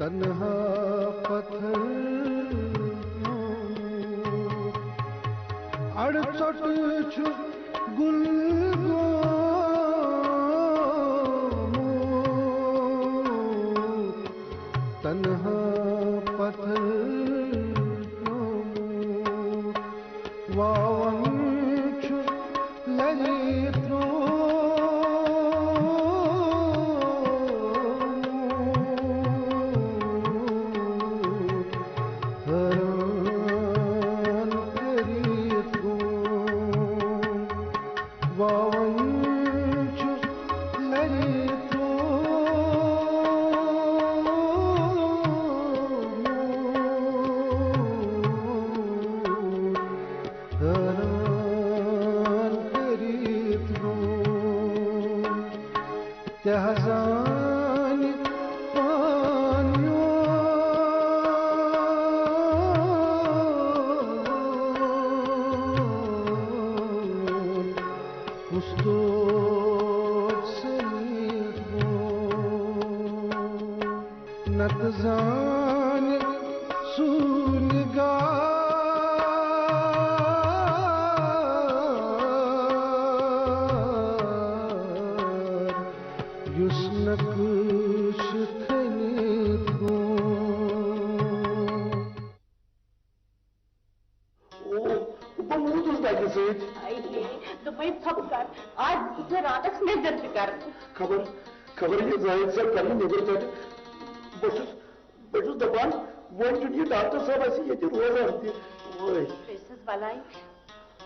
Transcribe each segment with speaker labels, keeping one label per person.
Speaker 1: तन्हा पत्थर अड़चट छु गुलगो तन्हा पत्थर वावन छु ललित्रो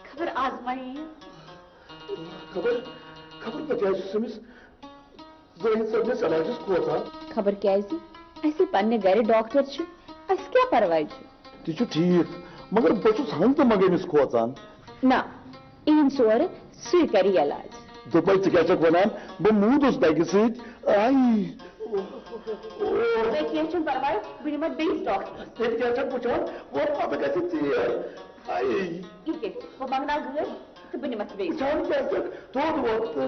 Speaker 2: खबर आजमाई
Speaker 3: खबर खबर बजाय समिस ज़ाहिद सब ने सलाजिस कोता
Speaker 2: खबर कैसी ऐसे पन्ने गरे डॉक्टर छु अस क्या परवाय छु
Speaker 3: ती छु ठीक मगर बचुस हम तो मगे मिस कोतान
Speaker 2: ना इन सोर सुई करी इलाज
Speaker 3: तो पर क्या चक वनान ब मूद उस दागी सीट आई
Speaker 2: वे केचन परवाय बिनी मत बेस डॉक्टर
Speaker 3: ते क्या चक पूछो वो पापे कैसे थी आई
Speaker 2: इके वो मंगना गए तो बिनी मत बेस
Speaker 3: जान क्या चक तो वक्त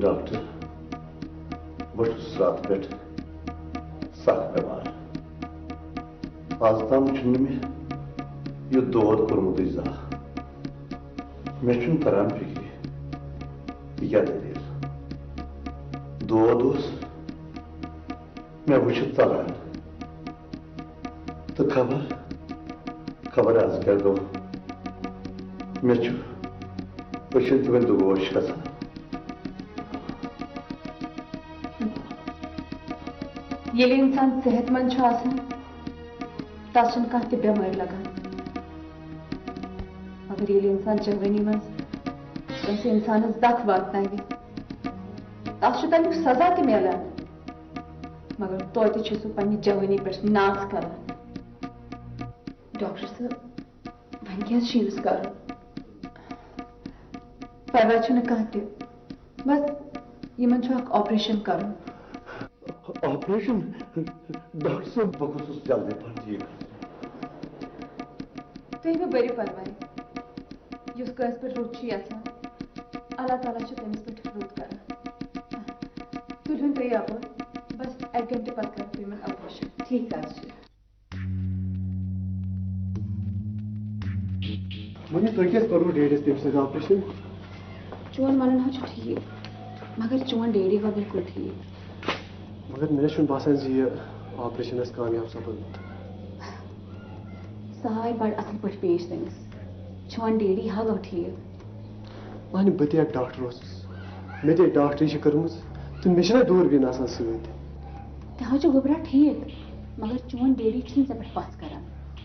Speaker 3: डॉक्टर बस रात पे सख बीमार आज तम में यह दौद कोर्मुत इजा मे तरान फिक्र क्या दलील दौद मे वो चलान तो खबर आज क्या गो मे तमें दुगोश गसान
Speaker 2: ये इंसान सेहतमंद तस बेमारी लगान मगर ये इंसान जवानी मज कैसे इंसान दख वात तक सजा ते मिलान मगर तो सह पे जवानी पे नाज कर डॉक्टर साहब वन क्या कर परवाह कह बस इन ऑपरेशन कर
Speaker 3: ऑपरेशन डॉक्टर साहब बहुत जल्दी पर ठीक
Speaker 2: तुम बरो परवाह उस कस पे रुत यसान अल्लाह ताला तमिस पे रुत कर तुम तुम आप बस 1 घंटे पत् कर तुम ऑपरेशन ठीक
Speaker 4: मम्मी तुम क्या करो डेडस तम सद ऑपरेशन
Speaker 2: चोन मन ठीक मगर चोन डेडी गो बिल्कुल ठीक
Speaker 4: मगर मे बासान यह ऑपरेशन कामयाब सपद
Speaker 2: सहाय बड़ असल पे पेश तमिस चोन डेडी हा गो ठीक
Speaker 4: मान बह ते डॉक्टर मे ते डॉक्टरी कर्म तो मे दूरबीन सत
Speaker 2: तह गोबरा ठीक मगर चोन डेडी पे पस कर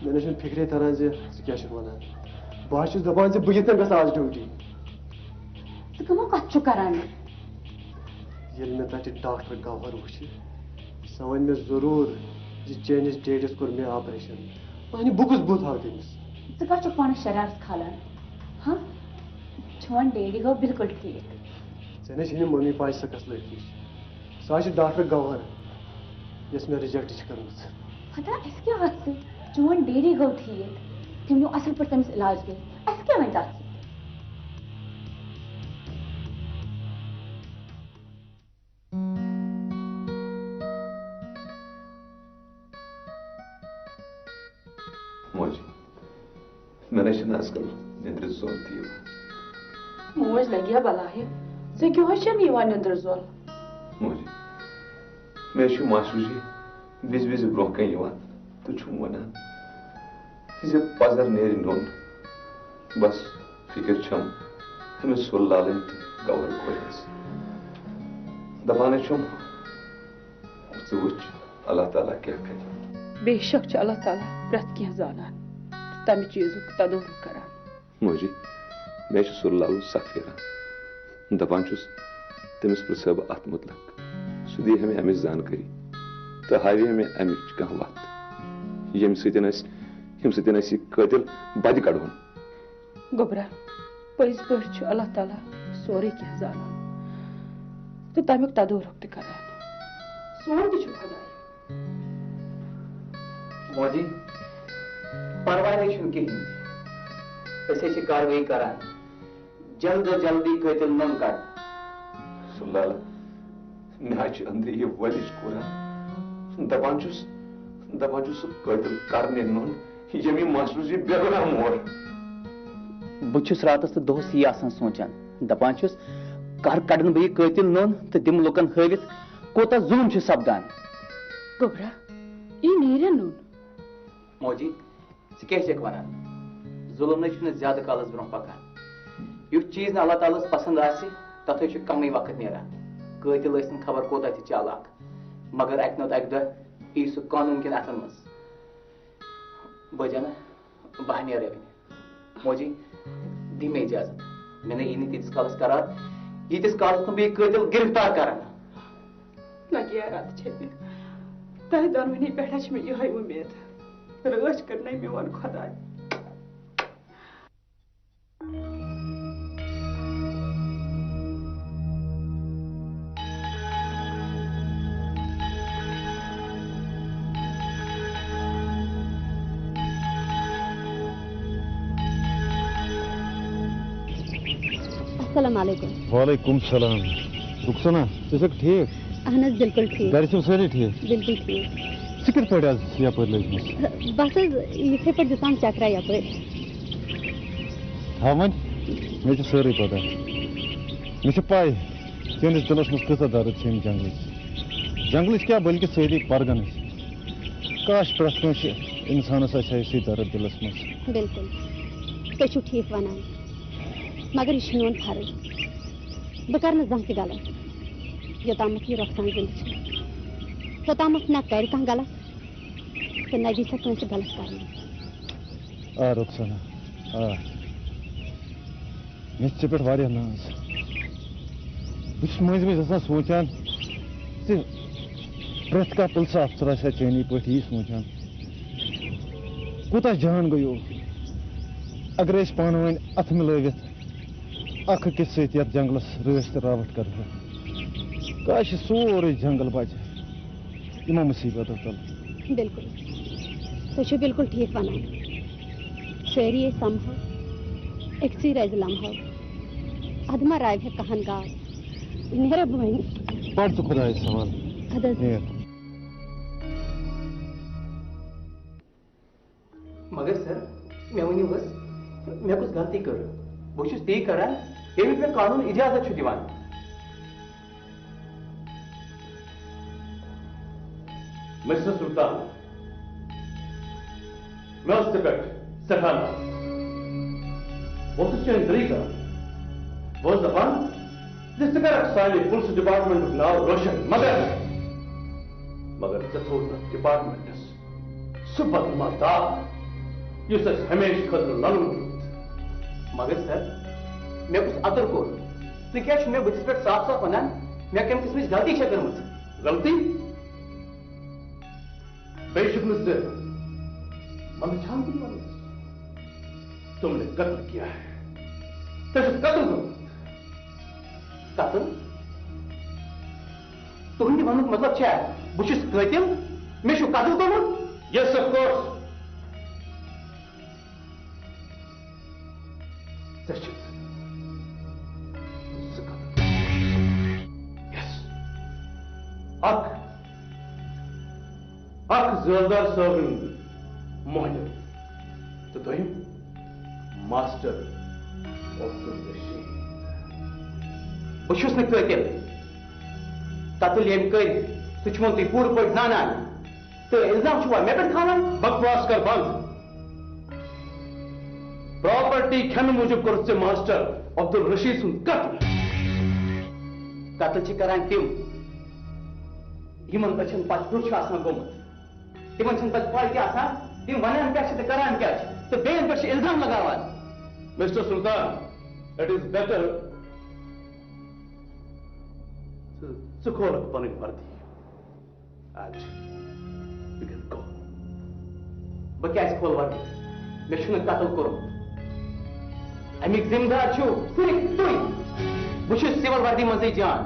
Speaker 4: मे फिक्रे तरान क्या वन बह दपान बह कत ग आज ड्यूटी
Speaker 2: कमो कत करान
Speaker 4: ये मे तट डॉक्टर गवर वुच सह वन मे जरूर चेनिस डेडस कोर मे ऑपरेशन मान बह कुछ बुत हाव तमिस
Speaker 2: कत पान शरारत खालान हाँ चोन डेडी गो बिल्कुल ठीक
Speaker 4: ऐ मम्मी पाई सह कस लड़की सह डॉक्टर गवर यस मे रिजेक्ट कर
Speaker 2: पता अस क्या वत से चोन डेडी गो ठीक तम नो असल पे तमिस इलाज गई अस क्या वन तथ
Speaker 5: मैंने आजकल निंद्र जोल थी
Speaker 6: मोज लगिया बला है से क्यों है शमी निंद्र जोल
Speaker 5: मोज मे मास्टर जी बिज बिज ब्रोह कन तो छुम वनान जे पजर नेर नोन बस फिक्र छम हमें सुल लालन तो गवर कोयस दपान छुम अल्लाह ताला क्या करे
Speaker 6: बेशक अल्लाह ताला प्रत क्या जानान तम चीजों तदोर करान
Speaker 5: मोजी मे सुर लाल सख फिरान दपान तमिस पृछ बह अत मुतलक सह दी हमें अमिच जानकारी तो हावे हमें अमिच कह वत यम सतन कतिल बद कड़न
Speaker 6: गोबरा पज पे अल्लाह ताला सोरे क्या जानान तो तमिक तदोर करान सोन तु खुदा
Speaker 7: मोदी परवाह कहीं कार्रवाई करान जल्द जल्दी कतिल नन कड़
Speaker 5: सुलाल मे अंदर यह वलिश कुरान दपान कतिल करने नोन यमी मास्टर जी बेगुनाह मोर
Speaker 7: बहुत रात तो दोस यह सोचान दपान कर कड़न बह कतिल नोन तो तम लुकन हवित कोता जुल्म सपदान
Speaker 6: गोबरा यह नीर नोन
Speaker 7: मोजी क्या वन जुल्म न ज्यादा कालस ब्रोह पकान युथ चीज न अल्लाह ताला पसंद तथ कम वक्त नेरान कतिल खबर कोता चालाक मगर अक नत अक दह यी सह कानून कन अथन मज बजाना बह नेर मोजी दी मे इजाजत मे यी तीस कालस करार यीतिस कालस बह कतिल गिरफ्तार करान
Speaker 6: लगिया रात तह दोनवनी पे मे यह उम्मीद रच कर मोन खुदा
Speaker 8: वालेकुम सलाम रुखसाना ठीक
Speaker 9: अहन बिल्कुल ठीक
Speaker 8: घर सारी ठीक
Speaker 9: बिल्कुल ठीक
Speaker 8: कत पे यप लग
Speaker 9: बस इथे पे दिसान चक्रा यप
Speaker 8: हाँ वन मे सारी पता मे पाई चंदिस दिलस मज कत दर्द जंगल क्या बल्कि सारी परगन काश प्रत इंसानस ऐसी दर्द दिलस मज
Speaker 9: बिल्कुल तुम ठीक वन मगर यह मोन फर्ज बह कर जह गलत योताम यह रुखसान जिंद तोताम न कर कह गलत तो न दी कंस गलत कर
Speaker 8: रुखसाना मे पे वारिया नाज बस मज सोचान प्रेथ का पुलिस अफसर आसा चैनी पे यी सोचान कूत जान गयो अगर पान वन अथ मिलवित अकिस सत जंगलस रच तो रावट कर काश सोरे जंगल बचे इन मुसीबतों तल।
Speaker 9: बिल्कुल तुम बिल्कुल ठीक वन सारी समहो एक रज लम्हो अदमा राय है कहन गाव नेर बन
Speaker 8: पढ़ तो खुदा सवाल
Speaker 7: मगर सर मे वन मे कुछ गलती कर बहुत ती करान ये पे कानून इजाजत दिवान।
Speaker 3: मिस्टर सुल्तान मैं उससे पे सठा वो तरी कर वो जबान जिससे कर सारे पुलिस डिपार्टमेंट नाव रोशन मगर थोड़ डिपार्टमेंट सुबह मदार हमेशा खतर लड़
Speaker 7: मगर सर मे कुछ अतर कोर तु क्या मे बस पे साफ साफ वन मे कम किस्म गलती कर
Speaker 3: गलती बेशुक्र से मन शांति तुमने कत्ल किया है कत्ल
Speaker 7: कत्ल तुहंद वन मतलब क्या बहुत कतिल मे कत्ल कोर्मुत।
Speaker 3: यस ऑफ कोर्स जोरदार साहब मोहन तो तुम मास्टर अब्दुल रशीद
Speaker 7: बहुत कतिल कत्ल यम कर सह तुम पूर पे जानान तो इल्जाम मे पे खाना
Speaker 3: बकवास कर बंद प्रॉपर्टी खन मूजब कर मास्टर अब्दुल रशीद सुन कत्ल
Speaker 7: कत्ल करान तम यमन बचन पे ब्रुछ गोमुत तिमन पे पै क्या तम वन क्या करान क्या तो बेन पे इल्जाम लगावान।
Speaker 3: Mister Sultan it is better खोल पन वर्दी आज
Speaker 7: बह क्या खोल वर्दी मे कत्ल कोर्मुत अमिक जिम्मेदार सिर्फ तुम बह सिविल वर्दी मजे जान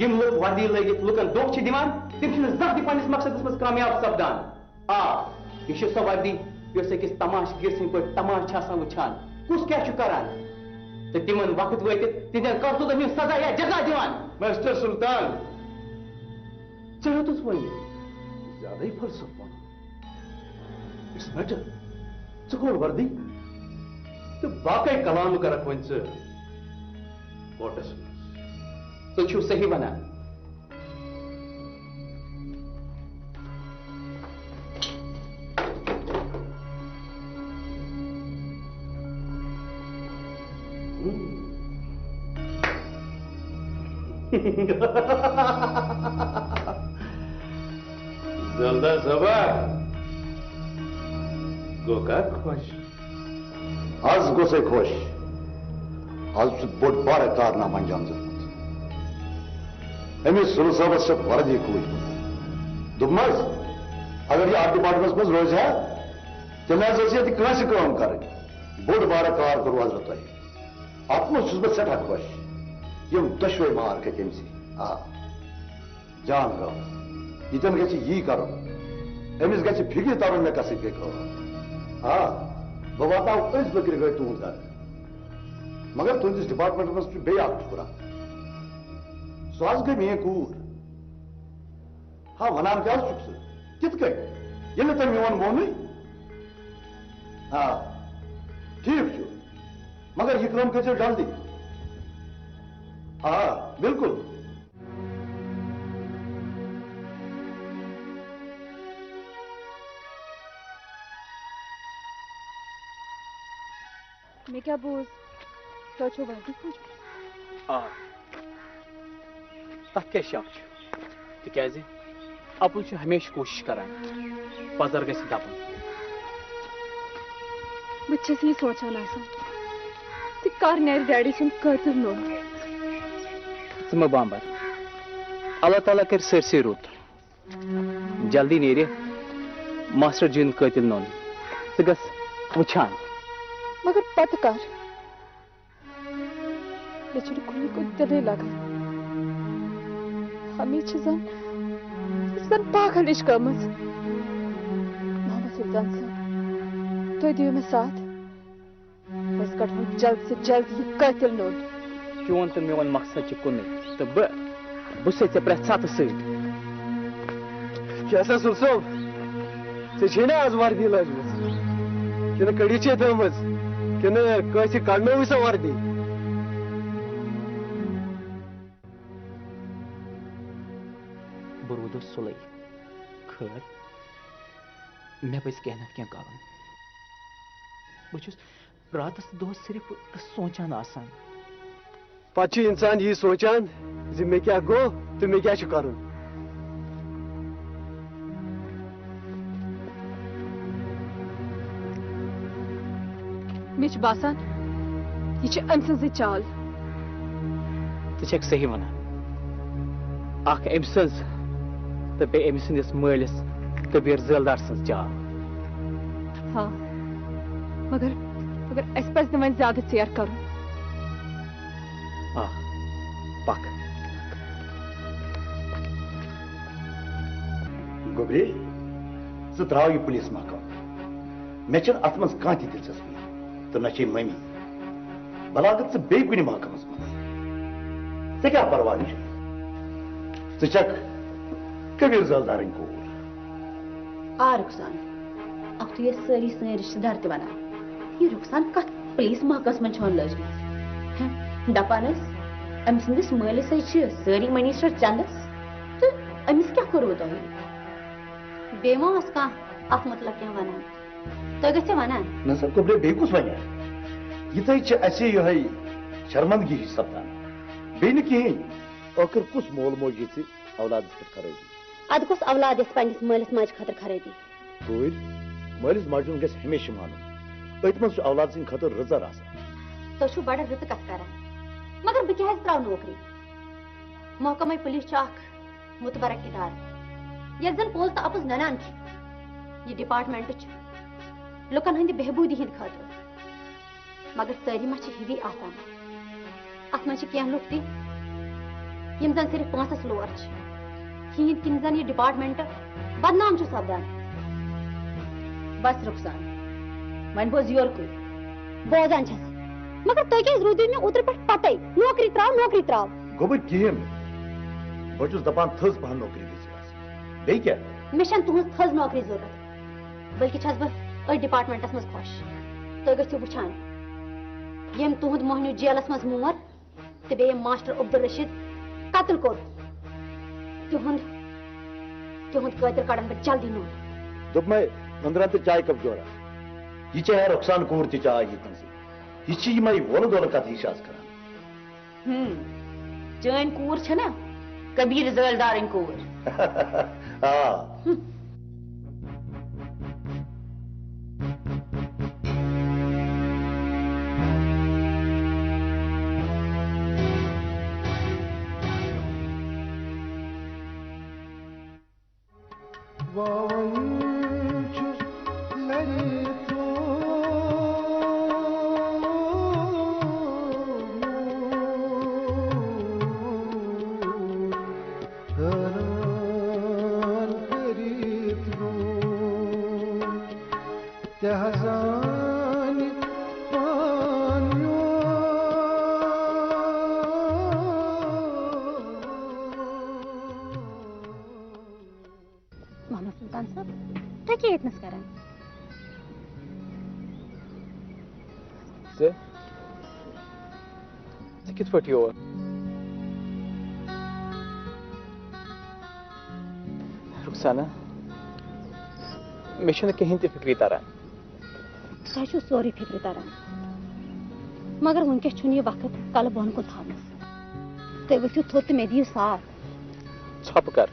Speaker 7: यम लोग वर्दी लगित लुकन दोख दिवान तम जब पन्निस मकसदस मज कामयाब सपदान आ यह सो वर्दी अकिस तमाशगिर सद पे तमाश वुचान कुछ क्या करान तो तिमन वक्त वत तिंदन करतूतन सजा या जजा दिवान।
Speaker 3: मिस्टर सुल्तान चलो तो वन ज्यादा ही फलसफ वन इट्स मैटर खोल वर्दी तो बाकी कलाम कर वन कोर्टस
Speaker 7: तुम सही वन
Speaker 3: जल्दा सबा गो का खुश
Speaker 10: आज गो से खुश आज बोट बार कारनामा अंजाम अमिस सुल साहबस वर्दी कूज दुमस अगर यह आर्ट डिपार्टमेंट मज रोज है तेल कम कर बोड़ बार कार करो आज तुम अत मज सठा खुश यम दशवे मार के तमसी आ जान गो यन यी कर अमिस ग फिक्र तर मे कस पे आ बह वाताव अज बकर गई तुंद घर मगर तुंदिस डिपार्टमेंट मज बे छोरा सह गई मे कूर हाँ वनान क्या कित ये तुम मोन मोन हाँ ठीक मगर यह कम कर जल्दी हाँ बिल्कुल
Speaker 2: मैं क्या बोझ तो वर्दी खोज
Speaker 7: तथ क्या शक तिकाज अपुल हमेशा कोशिश करान पजर गि दपन
Speaker 2: बस ये सोचान
Speaker 6: कर नेर डैडी सुन कतिल no
Speaker 7: Sima Bambar. Allah Ta'ala कर सरसे रुत जल्दी नेरे मास्टर जिन कतिल नोन सगस वुछान
Speaker 6: मगर पत कर बेचारे कोई को दिले लगा हमें चीज़न पागल इश्क मज मोहम्मद सुल्तान साहब तो दियो में साथ बस कर हम जल्द से जल्द ये कतिल नोन
Speaker 7: चोन तो मेवन मकसद च कुन तो बुसे से प्रेस साथ से
Speaker 4: कैसा सुनसो से छेना आज वर्दी लाजमस किन कड़ी छे तमस किन कैसे काढनो विसा वर्दी
Speaker 7: बुरुदो सुलई खैर मैं बस कहना क्या कारण बुझुस रात दोस्त सिर्फ सोचान आसान
Speaker 4: पाची इंसान ये सोचान जे मैं क्या गो तो मैं क्या करूं
Speaker 6: मिच बासान ये अमसन से चाल
Speaker 7: तो सही वन अमसन तो बे अमस मलिस कबीर जलदार सज चाल
Speaker 6: हाँ मगर अस पज वन ज्यादा चेयर करूं
Speaker 7: पक
Speaker 10: गोबरे ज द्राव यह पुलिस महकम मे अत मज कह दिलचस्पी तो न ममी बलागत ज बे कुन महकमस मज क्या परवाह चक कबीर जलदार कोर
Speaker 9: आ रुखसान अब तो ये सारी सन रिश्तेदार ते वनान ये रुखसान कत पुलिस महकमस मन छन लजमस दपान अमिस नस मलिस सारी मनीस्टर चंदस तो अमिस क्या करो तुम बेमा अत मतलब क्या वनान तुम गो वनान
Speaker 10: न सर गोबरे बे कुस वन ये शर्मंदगी हिश सपदान बे कहें आखिर कुस मोल मोज ये औलाद पे खराबी
Speaker 9: अद कुस औलाद पन्निस मालिस माज खतर खराबी
Speaker 10: तूर मालिस माजुन गस हमेशा मानुन अत मज औलाद सिंद खतर रजर आसान
Speaker 9: तो बड़ रत कत कर मगर बह क्या त्राव नौकरी महकमा पुलिस मुतबरक इदार यस जन पोल तो अपुज ननान यह डिपार्टमेंट लुकन हंद बेहबूदी हिंद खतर मगर सारी मा हिवी आसान अत मज कह लुक तम जन सिर्फ पांचस लोअर हिंद किन जन यह डिपार्टमेंट बदनाम सपदान बस रुखसान वन बोज योर कुल बोजान मगर तुम क्या रूद मे उतर पे पत नौकरी त्राव
Speaker 10: गो बह कहें बहुत दपान थज पहन नौकरी बे क्या
Speaker 9: मे तुहज थज नौकरी जरूरत बल्कि बह डिपार्टमेंटस मज खुश तुम गो वुचान यम तुहद मोहनू जेलस मज मोर तो बे मास्टर अब्दुल रशीद कतल कोर तुहद कतल कड़न बह जल्दी नो
Speaker 10: दोप मैं अंदर तो चाय कप जोरा यह चाहे रुखसान कोर त चाय यह वोल दोल कत हिश कर
Speaker 9: चन कूर ना कबीर जलदार कूर
Speaker 7: कित पट योर रुखसाना मे कहीं ते फिक्री तारान
Speaker 9: तुम सोरी फिक्र तारान मगर वनकस यह वक्त कल बन को थानस तुम वो थोत मे दियो साथ
Speaker 7: छप कर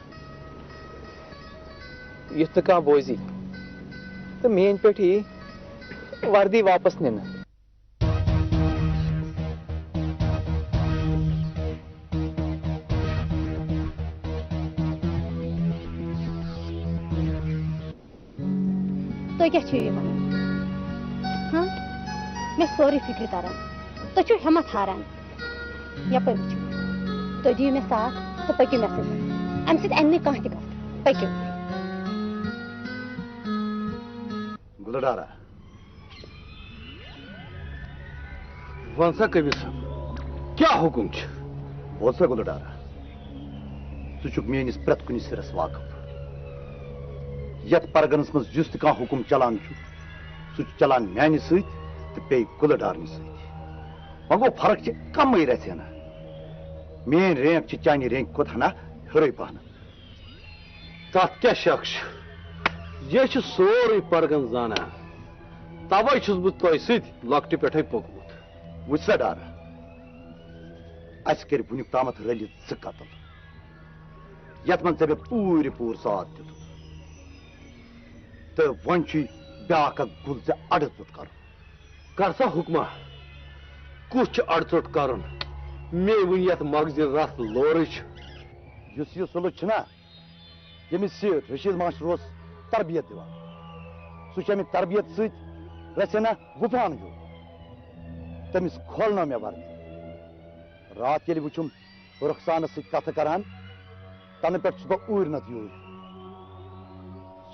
Speaker 7: युथ न बोजी तो मेन पे वर्दी वापस निन
Speaker 9: तो क्या हाँ मे सोरी फिक्र तारान तो हिम्मत हारान यपर वो तो दियो मे साथ तो पक्यो मे सत अम सत अन कह कत पक्यो
Speaker 10: गुलडारा
Speaker 3: वन सा कबीर साहब क्या हुकुम
Speaker 10: बोल सा गुलडारा तुक मेनिस प्रत कुन सिरस वाकफ यथ परगनस मज जुस त कह हुकुम चलान सह चलान म्यानि सत तो पे गुलडारन सत वो गो फर्क कम रचना मेन रैंक चानि रैंक खुद हना हर पहन
Speaker 3: तथ क्या शक यह सोरे परगन जाना तवे बह तुह सट पे पोकमुत
Speaker 10: वो सा डार अस कर वुक तामत रलित ज कतल यथ मन ऐ पूर पूर साथ दित तो वन ब्या गुल ऐ अड़ चुट कर
Speaker 3: सा हुक्मा कुछ अड़चोट कर मे वन ये मगज रथ लोर
Speaker 10: यह सुलुक यमिस रशीद मास्टर तरबियत दिवान सह तरबियत सना वुफान हो तमिस खोलनो मे वर्दी रात ये वुचुम रुखसान सत करान तन पे बह ऊर नत यूर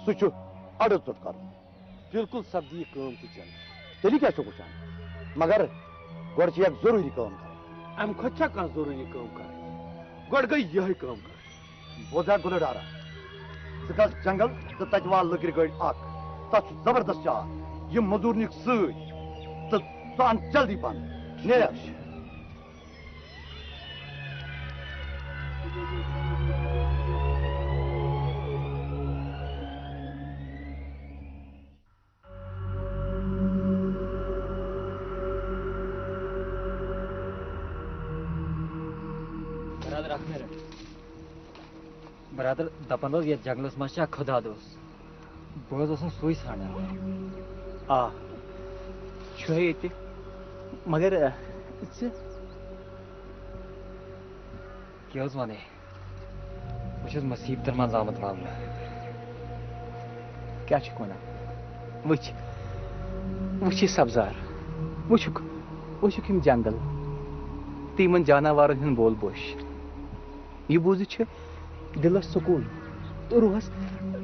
Speaker 10: सह अड़ चुट कर
Speaker 3: बिल्कुल सब्दी काम तो चल
Speaker 10: तेली क्या वुचान मगर गोड़ जरूरी काम कर
Speaker 3: अम खुद कह जरूरी काम कर गोड़ गई यह काम कर
Speaker 10: बोझा गुलडारा ज जंगल तो तत वाल लकड़ गड़ तथ जबरदस्त चाह यह मजूर निक सत अन जल्दी पन ने
Speaker 11: बरादर दपन ये जंगलस मज खुदा दोस बह सू सान
Speaker 7: आ मगर
Speaker 11: क्या वे बस मुसीबतन मज आमत मामला
Speaker 7: क्या वन वुच सब्जार वुचुक यम जंगल तीन जानवर बोल बोश यह बूजित दिलस सुकून तो रूहस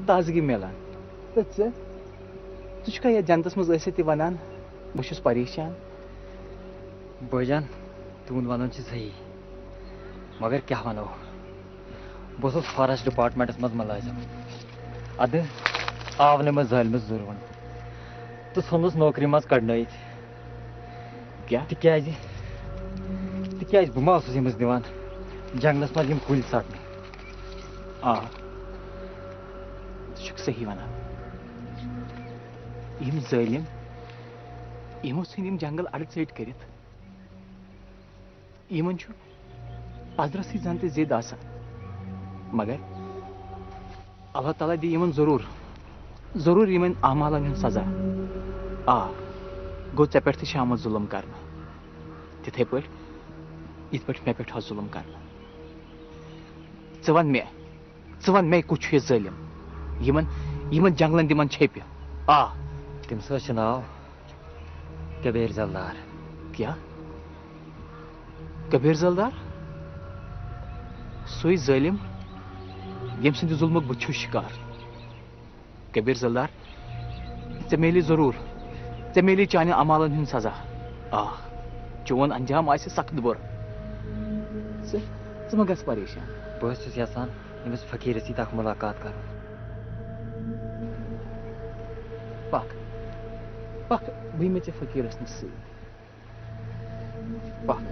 Speaker 7: ताजगी मिलान तो ज़ा जनतस मज वनान बहुत परेशान
Speaker 11: बजान तुंद वन सही मगर क्या वनो बस फॉरेस्ट डिपार्टमेंटस मज मुलाजिम अद आव ने मज जालमस जुर्मन तो सोनस नौकरी मज कड़न
Speaker 7: क्या
Speaker 11: तिक बह मा यमस दिवान जंगलस मज कुल सटने
Speaker 7: आ सही वन यम जालिम यमो सन जंगल अड़ चट कर पदरस जन तो जिद आसान मगर अल्लाह ताला दी जरूर जरूर इन अमालन हूं सजा आ गो ऐ पे आमुत जुलम कर तिथे पे इत पे मे पे जुलम कर वन मे कुछ जालिम यमन जंगलन दिमन छेप आ
Speaker 11: तमिस नाव कबीर जलदार
Speaker 7: क्या कबीर जलदार सु जालिम यम सद जुल्मुक बह शिकार कबीर जलदार ऐ मिली जरूर ऐ मिली चान अमालन हूं सजा आ चोन अंजाम आ सख्त बुर मा ग परेशान
Speaker 11: बस यसान यमिस फकीर तक मुलाकात कर
Speaker 7: पक पक बह मे फकीरस नश पक